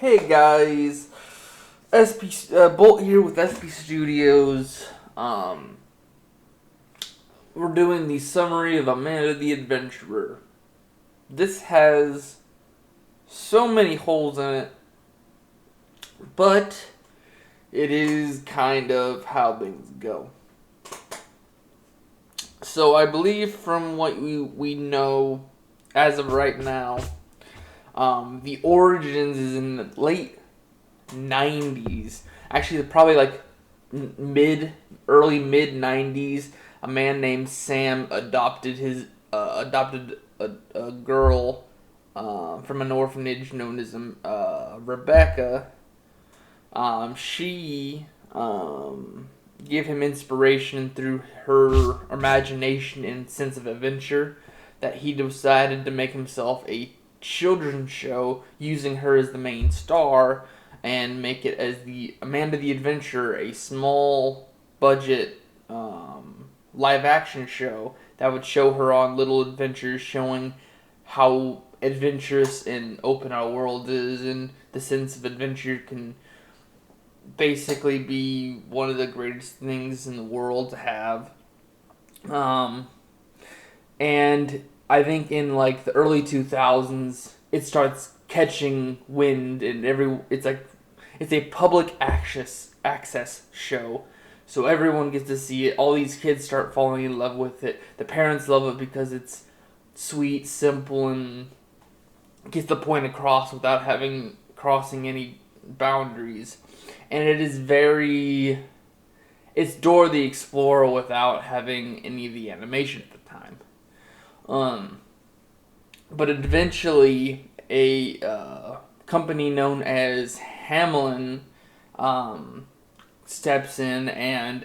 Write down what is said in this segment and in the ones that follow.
Hey guys, Bolt here with SP Studios. We're doing the summary of Amanda the Adventurer. This has so many holes in it, but it is kind of how things go. So I believe from what we know as of right now, the origins is in the late 90s. Actually, probably like early mid 90s. A man named Sam adopted a girl from an orphanage known as Rebecca. She gave him inspiration through her imagination and sense of adventure that he decided to make himself a children's show using her as the main star and make it as the Amanda the Adventurer, a small budget live action show that would show her on little adventures, showing how adventurous and open our world is, and the sense of adventure can basically be one of the greatest things in the world to have. And I think in like the early 2000s, it starts catching wind, and it's a public access show, so everyone gets to see it. All these kids start falling in love with it. The parents love it because it's sweet, simple, and gets the point across without having crossing any boundaries. And it's Dora the Explorer without having any of the animation at the time. Um, but eventually, a company known as Hamlin steps in and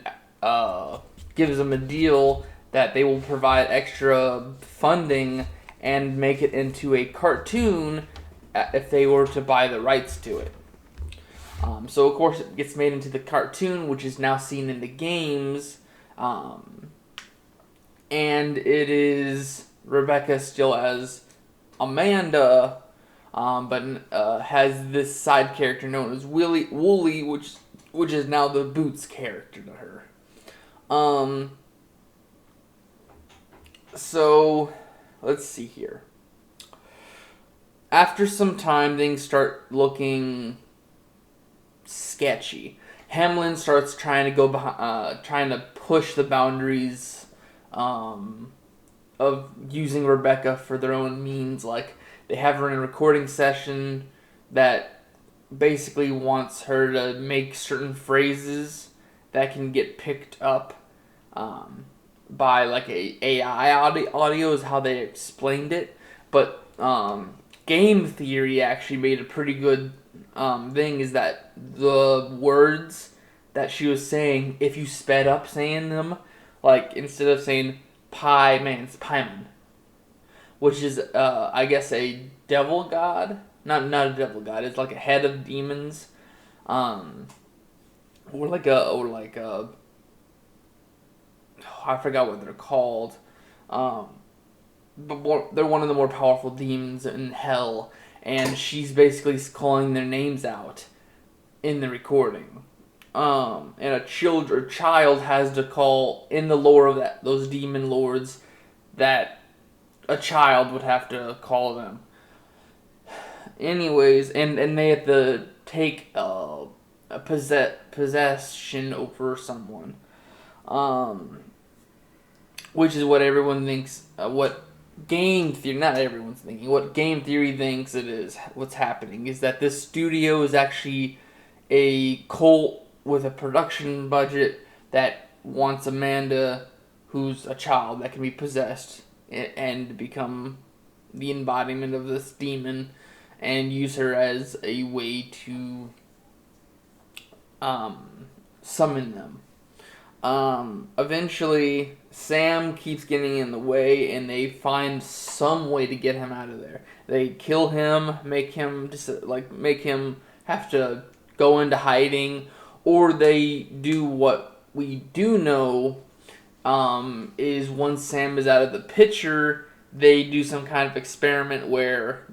gives them a deal that they will provide extra funding and make it into a cartoon if they were to buy the rights to it. So of course it gets made into the cartoon, which is now seen in the games, and it is Rebecca still as Amanda, but has this side character known as Wooly, which is now the Boots character to her. So let's see here. After some time, things start looking sketchy. Hamlin starts trying to trying to push the boundaries of using Rebecca for their own means. Like they have her in a recording session that basically wants her to make certain phrases that can get picked up by like a AI audio is how they explained it. But game theory actually made a pretty good thing is that the words that she was saying, if you sped up saying them, like instead of saying pie man, it's pieman, which is I guess a devil god. Not a devil god. It's like a head of demons, or like a I forgot what they're called, but they're one of the more powerful demons in hell, and she's basically calling their names out in the recording. And a child has to call in the lore of those demon lords that a child would have to call them. Anyways, and they have to take a possession over someone, which is what everyone thinks. What game theory? Not everyone's thinking. What game theory thinks it is. What's happening is that this studio is actually a cult with a production budget that wants Amanda, who's a child that can be possessed and become the embodiment of this demon, and use her as a way to summon them. Eventually, Sam keeps getting in the way, and they find some way to get him out of there. They kill him, make him have to go into hiding, or they do what we do know is once Sam is out of the picture, they do some kind of experiment where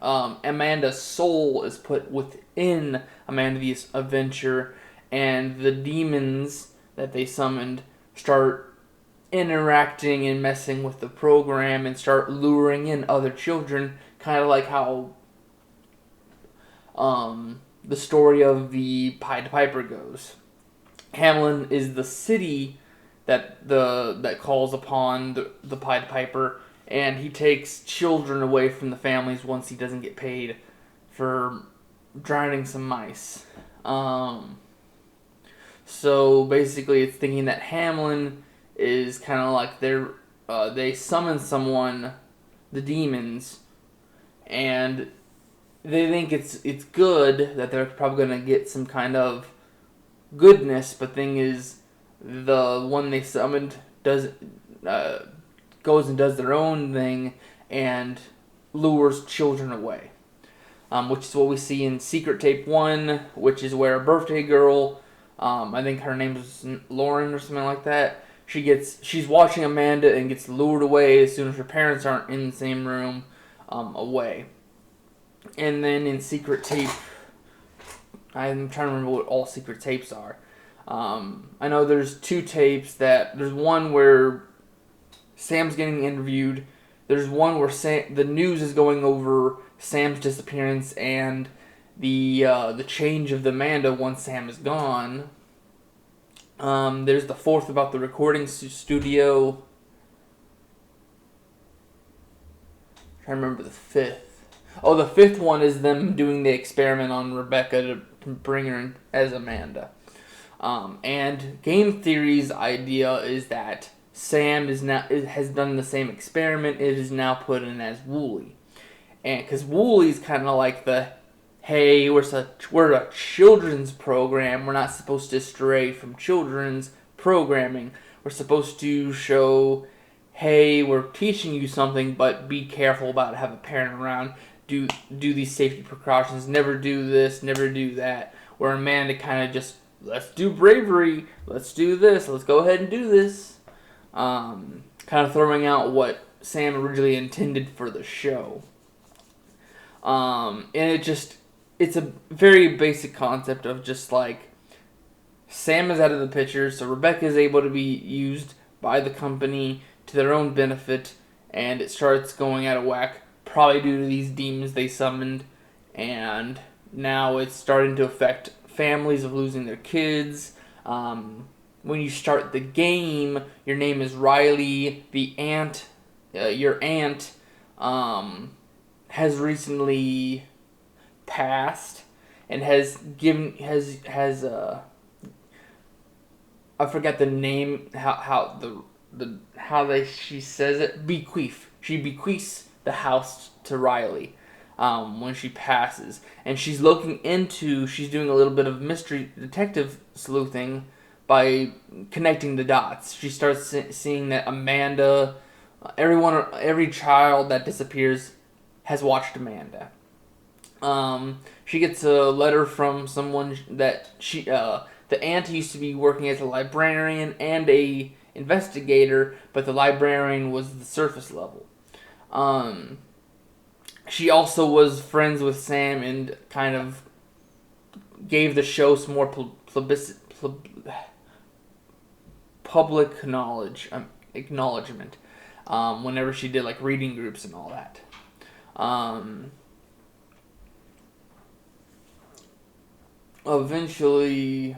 Amanda's soul is put within Amanda the Adventure, and the demons that they summoned start interacting and messing with the program and start luring in other children, kind of like how the story of the Pied Piper goes. Hamelin is the city that calls upon the Pied Piper, and he takes children away from the families once he doesn't get paid for drowning some mice. So basically, it's thinking that Hamelin is kind of like they summon someone, the demons, and they think it's good, that they're probably going to get some kind of goodness, but thing is, the one they summoned goes and does their own thing and lures children away. Which is what we see in Secret Tape 1, which is where a birthday girl, I think her name is Lauren or something like that, she's watching Amanda and gets lured away as soon as her parents aren't in the same room, away. And then in Secret Tape, I'm trying to remember what all Secret Tapes are. I know there's two tapes there's one where Sam's getting interviewed. There's one where the news is going over Sam's disappearance and the change of the Amanda once Sam is gone. There's the fourth about the recording studio. I'm trying to remember the fifth. Oh, the fifth one is them doing the experiment on Rebecca to bring her in as Amanda. And Game Theory's idea is that Sam has done the same experiment. It is now put in as Wooly, and because Wooly's kind of like hey, we're a children's program. We're not supposed to stray from children's programming. We're supposed to show, hey, we're teaching you something, but be careful about it. Have a parent around. Do these safety precautions. Never do this. Never do that. Where Amanda kind of just, let's do bravery. Let's do this. Let's go ahead and do this. Kind of throwing out what Sam originally intended for the show. And it's a very basic concept of just like Sam is out of the picture, so Rebecca is able to be used by the company to their own benefit, and it starts going out of whack, probably due to these demons they summoned, and now it's starting to affect families of losing their kids. When you start the game, your name is Riley. The aunt, your aunt, has recently passed and has I forget the name, she says it, bequeath. She bequeaths the house to Riley when she passes, and she's doing a little bit of mystery detective sleuthing by connecting the dots. She starts seeing that Amanda, every child that disappears has watched Amanda. She gets a letter from someone that the aunt used to be working as a librarian and a investigator, but the librarian was the surface level. She also was friends with Sam and kind of gave the show some more public acknowledgement whenever she did like reading groups and all that. Eventually,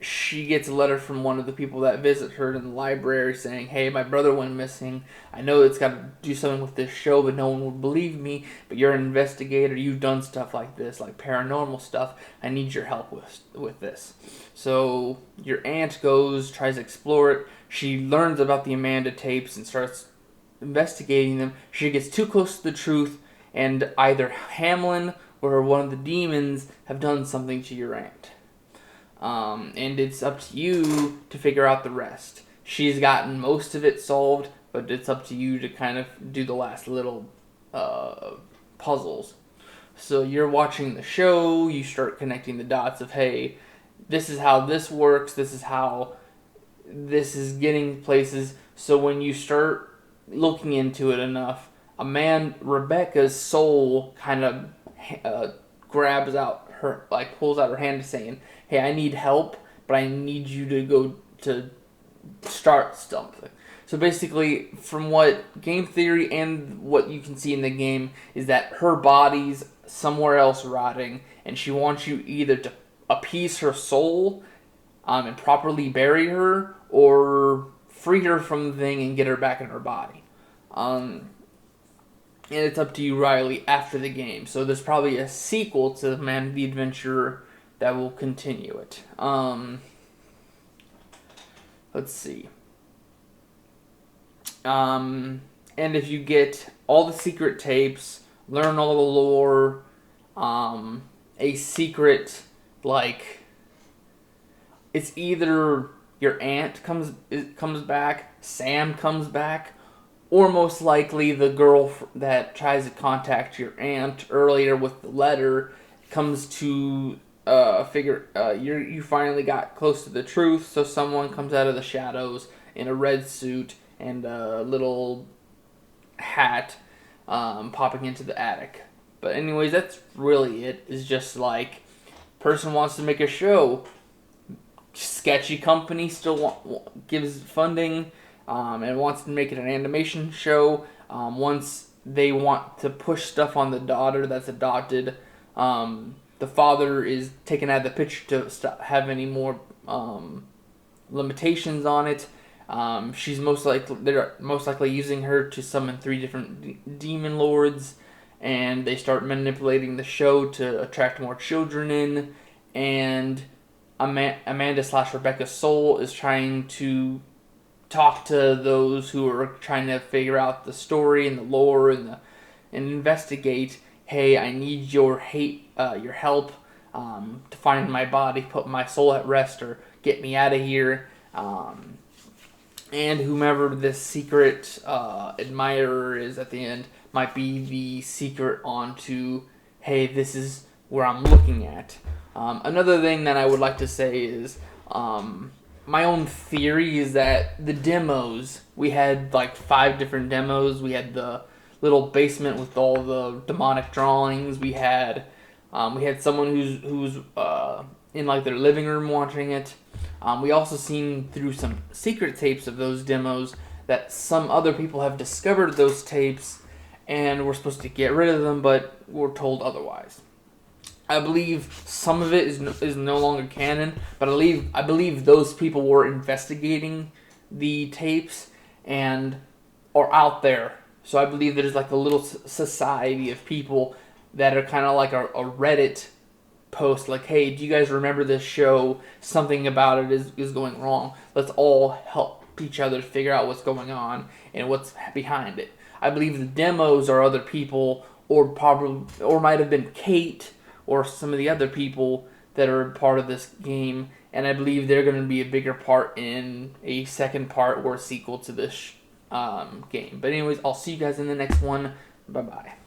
she gets a letter from one of the people that visit her in the library saying, hey, my brother went missing. I know it's got to do something with this show, but no one would believe me. But you're an investigator. You've done stuff like this, like paranormal stuff. I need your help with this. So your aunt tries to explore it. She learns about the Amanda tapes and starts investigating them. She gets too close to the truth, and either Hamelin or one of the demons have done something to your aunt. And it's up to you to figure out the rest. She's gotten most of it solved, but it's up to you to kind of do the last little puzzles. So you're watching the show, you start connecting the dots of, hey, this is how this works, this is how this is getting places. So when you start looking into it enough, Rebecca's soul kind of grabs out her, like pulls out her hand saying, "Hey, I need help, but I need you to go to start something." So basically, from what game theory and what you can see in the game is that her body's somewhere else rotting, and she wants you either to appease her soul and properly bury her, or free her from the thing and get her back in her body. And it's up to you, Riley, after the game. So there's probably a sequel to Man the Adventurer that will continue it. Let's see. And if you get all the secret tapes, learn all the lore, a secret, like, it's either your aunt comes back, Sam comes back, or most likely the girl that tries to contact your aunt earlier with the letter comes to figure you finally got close to the truth. So someone comes out of the shadows in a red suit and a little hat, popping into the attic. But anyways, that's really it. It's just like, person wants to make a show, sketchy company still gives funding, and wants to make it an animation show. Once they want to push stuff on the daughter that's adopted, the father is taken out of the picture to stop, have any more limitations on it. They're most likely using her to summon 3 different demon lords, and they start manipulating the show to attract more children in. And Amanda/Rebecca's soul is trying to talk to those who are trying to figure out the story and the lore and investigate. Hey, I need your help to find my body, put my soul at rest, or get me out of here. And whomever this secret admirer is at the end might be the secret onto, hey, this is where I'm looking at. Another thing that I would like to say is, my own theory is that the demos, we had like 5 different demos. We had the little basement with all the demonic drawings. We had someone who's in like their living room watching it. We also seen through some secret tapes of those demos that some other people have discovered those tapes and we're supposed to get rid of them, but we're told otherwise. I believe some of it is no longer canon, but I believe those people were investigating the tapes and are out there. So I believe there's like a little society of people that are kind of like a Reddit post, like, hey, do you guys remember this show? Something about it is going wrong. Let's all help each other figure out what's going on and what's behind it. I believe the demos are other people, or might have been Kate or some of the other people that are part of this game, and I believe they're going to be a bigger part in a second part or a sequel to this game. But anyways, I'll see you guys in the next one. Bye-bye.